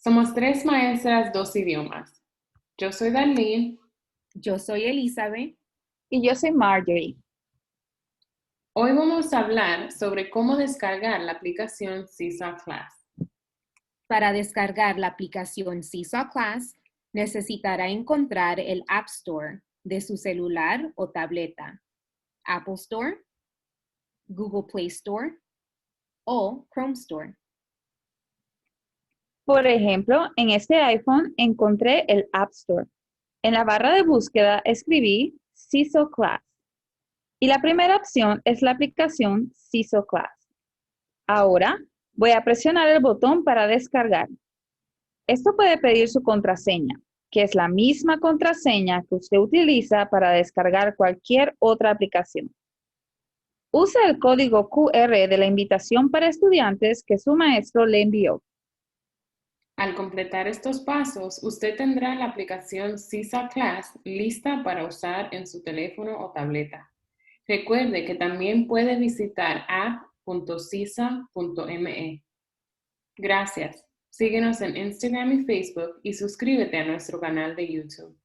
Somos tres maestras, dos idiomas. Yo soy Darlene. Yo soy Elizabeth. Y yo soy Marjorie. Hoy vamos a hablar sobre cómo descargar la aplicación Seesaw Class. Para descargar la aplicación Seesaw Class, necesitará encontrar el App Store de su celular o tableta, Apple Store, Google Play Store o Chrome Store. Por ejemplo, en este iPhone encontré el App Store. En la barra de búsqueda escribí Seesaw Class. Y la primera opción es la aplicación Seesaw Class. Ahora voy a presionar el botón para descargar. Esto puede pedir su contraseña, que es la misma contraseña que usted utiliza para descargar cualquier otra aplicación. Use el código QR de la invitación para estudiantes que su maestro le envió. Al completar estos pasos, usted tendrá la aplicación Seesaw Class lista para usar en su teléfono o tableta. Recuerde que también puede visitar app.seesaw.me. Gracias. Síguenos en Instagram y Facebook y suscríbete a nuestro canal de YouTube.